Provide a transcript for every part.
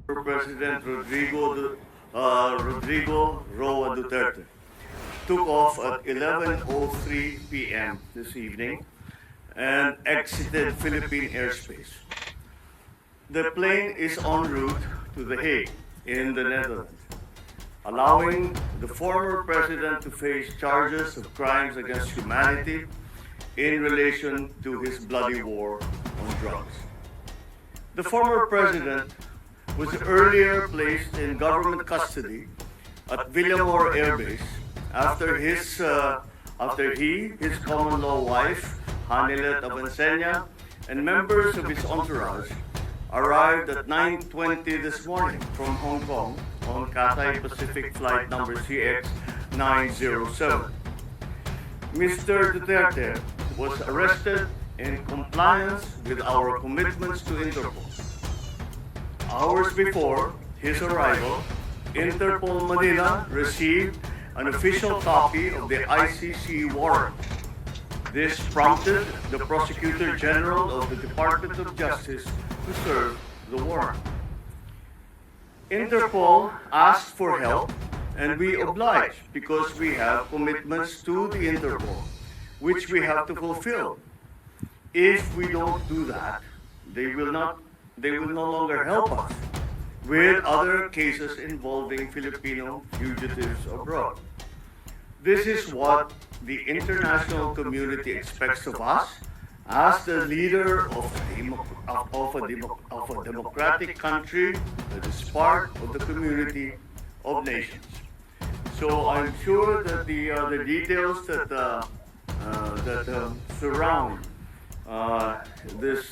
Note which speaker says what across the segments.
Speaker 1: President Rodrigo Roa Duterte took off at 11:03 p.m. this evening and exited Philippine airspace. The plane is en route to The Hague in the Netherlands, allowing the former president to face charges of crimes against humanity in relation to his bloody war on drugs. The former president was earlier placed in government custody at Villamor Air Base after his common law wife, Hanilet Avancenia, and members of his entourage arrived at 9:20 this morning from Hong Kong on Cathay Pacific flight number CX-907. Mr. Duterte was arrested in compliance with our commitments to Interpol. Hours before his arrival, Interpol Manila received an official copy of the ICC warrant. This prompted the Prosecutor General of the Department of Justice to serve the warrant. Interpol asked for help, and we obliged because we have commitments to the Interpol, which we have to fulfill. If we don't do that, they will no longer help us with other cases involving Filipino fugitives abroad. This is what the international community expects of us as the leader of a democratic country that is part of the community of nations. So I'm sure that the details that surround this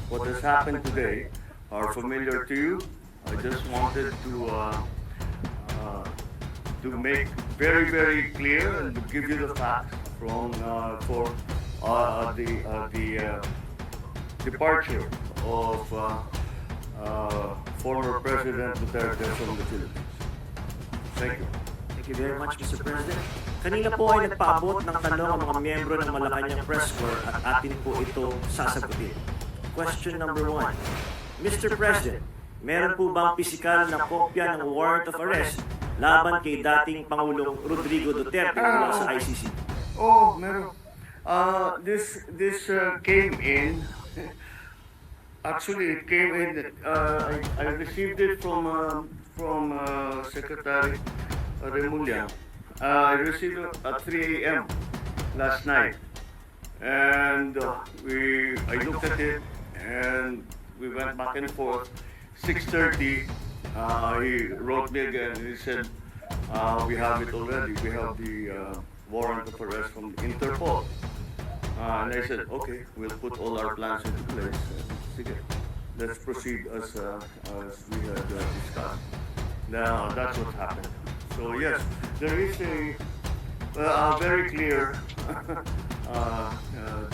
Speaker 1: what has happened today are familiar to you. I just wanted to make very, very clear and to give you the facts for the departure of former President Duterte from the Philippines. Thank you.
Speaker 2: Thank you very much, Mr. President. Kanina po ay nagpaabot ng tanong ang mga miyembro ng Malacanang Press Corps at atin po ito sasagutin. Question number 1. Mr. President, meron po bang pisikal na kopya ng warrant of arrest laban kay dating Pangulong Rodrigo Duterte mula sa ICC?
Speaker 1: Oh, meron. This came in. Actually, it came in. I received it from Secretary Remulla. I received it at 3 a.m. last night, and I looked at it, and we went back and forth. 6:30, he wrote me again, and he said, "We have it already. We have the warrant of arrest from Interpol." And I said, "Okay, we'll put all our plans into place. Sige, let's proceed as we had discussed." Now, that's what happened. So yes, there is a very clear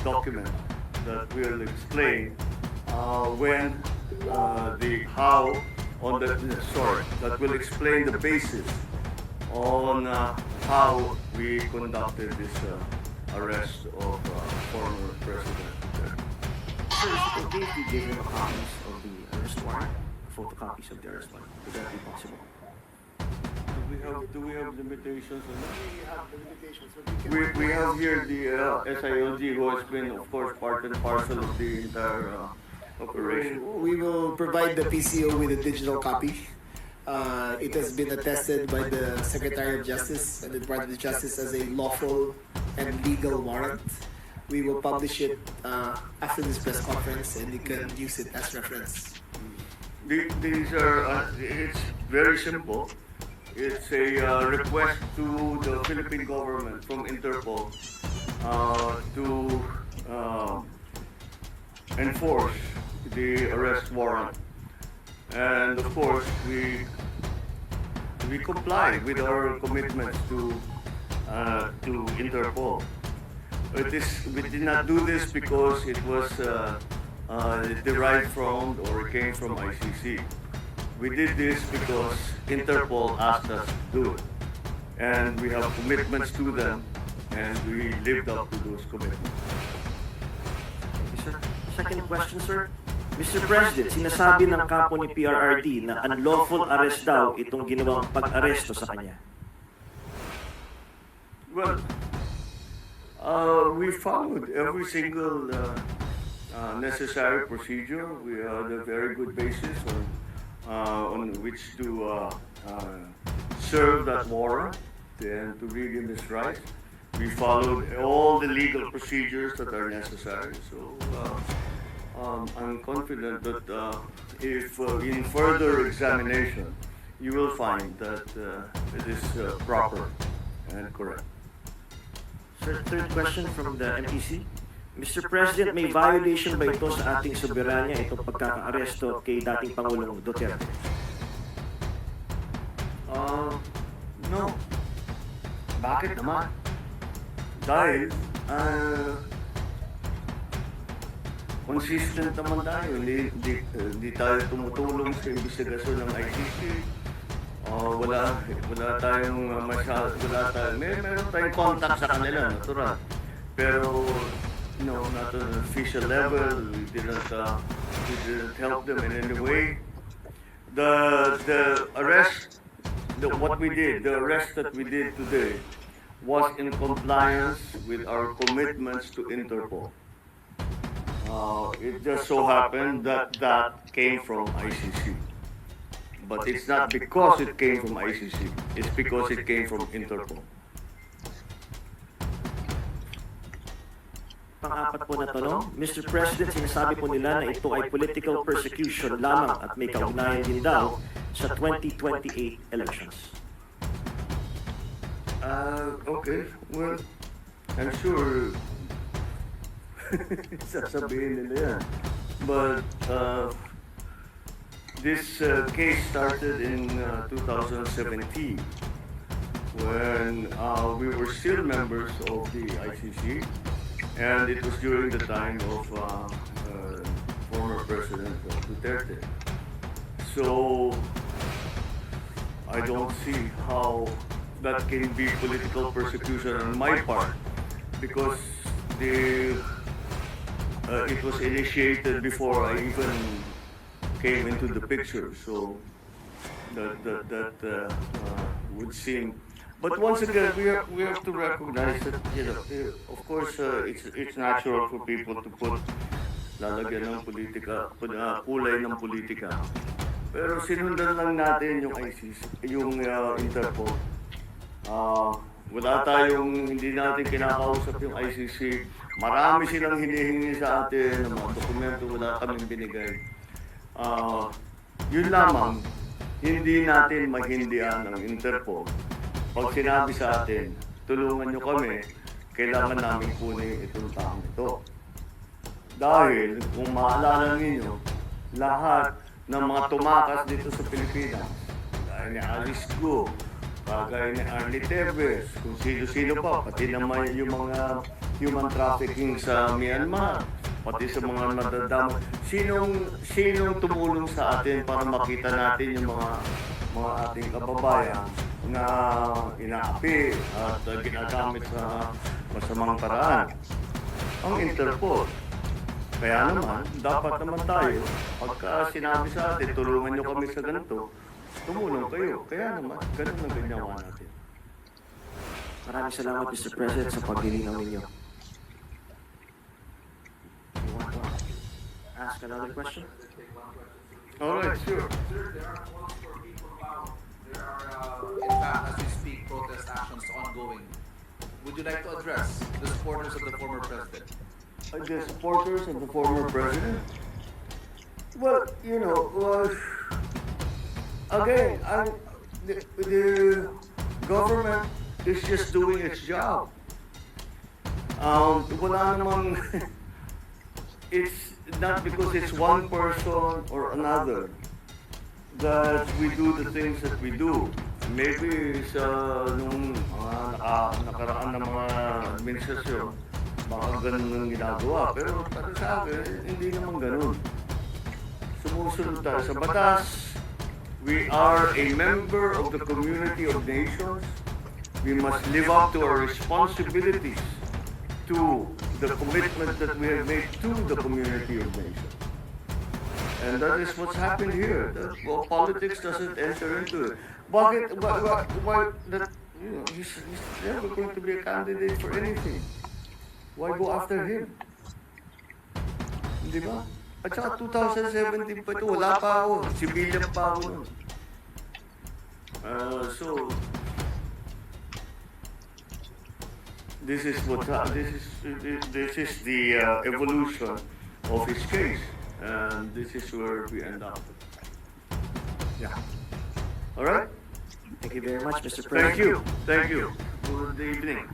Speaker 1: document that will explain that will explain the basis on how we conducted this arrest of former President Duterte.
Speaker 2: Sir, is it okay if you give him copies of the arrest warrant, photocopies of the arrest warrant? Would that be possible?
Speaker 1: Do we have limitations on that?
Speaker 3: We have the limitations.
Speaker 1: We have here the SILG, who has been, of course, part and parcel of the entire operation.
Speaker 3: We will provide the PCO with a digital copy. It has been attested by the Secretary of Justice and the Department of Justice as a lawful and legal warrant. We will publish it after this press conference, and you can use it as reference.
Speaker 1: These are, it's very simple. It's a request to the Philippine government from Interpol to enforce the arrest warrant. And of course, we comply with our commitments to Interpol. We did not do this because it was derived from or came from ICC. We did this because Interpol asked us to do it. And we have commitments to them, and we lived up to those commitments.
Speaker 2: Thank you, sir. Second question, sir. Mr. President, sinasabi ng kapo ni PRRD na unlawful arrest daw itong ginawang pag-aresto sa kanya.
Speaker 1: Well, we followed every single necessary procedure. We had a very good basis on which to serve that warrant and to read him his rights. We followed all the legal procedures that are necessary. So I'm confident that if in further examination, you will find that it is proper and correct.
Speaker 2: Sir, third question from the MPC. Mr. President, may violation ba ito sa ating soberanya itong pagkaka-aresto kay dating Pangulong Duterte?
Speaker 1: No. Bakit naman? Dahil, consistent naman tayo. Hindi tayo tumutulong sa investigasyon ng ICC. Wala tayong meron tayong contact sa kanila, natural. Pero, not on an official level. We didn't help them in any way. The arrest, the arrest that we did today was in compliance with our commitments to Interpol. It just so happened that came from ICC. But it's not because it came from ICC. It's because it came from Interpol.
Speaker 2: Pang-apat po na tanong, Mr. President, sinasabi po nila na ito ay political persecution lamang at may kaugnayan din daw sa 2028 elections.
Speaker 1: Okay. Well, I'm sure sasabihin nila yan. But this case started in 2017 when we were still members of the ICC, and it was during the time of former President Duterte. So I don't see how that can be political persecution on my part, because it was initiated before I even came into the picture. So that would seem. But once again, we have to recognize that, of course, it's natural for people to put lalagyan ng politika, kulay ng politika. Pero sinundan lang natin yung ICC, yung Interpol. Hindi natin kinakausap yung ICC. Marami silang hinihingi sa atin ng mga dokumento, wala kaming binigay. Yun lamang, hindi natin mahindihan ng Interpol. Pag sinabi sa atin, tulungan nyo kami, kailangan namin kunin itong taong ito. Dahil, kung maalala ninyo, lahat ng mga tumakas dito sa Pilipinas, gaya ni Alice Go, kagaya ni Arlie Teves, kung sino-sino pa, pati naman yung mga human trafficking sa Myanmar, pati sa mga nadadama. Sinong tumulong sa atin para makita natin yung mga ating kababayan na inaapi at ginagamit sa masamang paraan? Ang Interpol. Kaya naman, dapat naman tayo, pagka sinabi sa atin, tulungan nyo kami sa ganito, tumulong kayo. Kaya naman, ganun ang ginawa natin.
Speaker 2: Maraming salamat, Mr. President, sa paglilinaw ninyo. You want to ask another question?
Speaker 1: All right, sure.
Speaker 4: Sir, there are calls for people about, there are, in fact, as we speak, protest actions ongoing. Would you like to address the supporters of the former president?
Speaker 1: The supporters of the former president? Well, again, the government is just doing its job. Wala namang, it's not because it's one person or another that we do the things that we do. Maybe sa nung nakaraan ng mga administrasyon, baka ganun ang ginagawa. Pero para sa akin, hindi naman ganun. Sumusunod tayo sa batas. We are a member of the community of nations. We must live up to our responsibilities, to the commitment that we have made to the community of nations. And that is what's happened here. Well, politics doesn't enter into it. Why that, he's never going to be a candidate for anything. Why go after him? Di ba? At saka 2017 pa ito, wala pa ako. Civilian pa ako nun. So, this is the evolution of his case. And this is where we end up. Yeah. All right?
Speaker 2: Thank you very much, Mr. President.
Speaker 1: Thank you. Thank you. Good evening.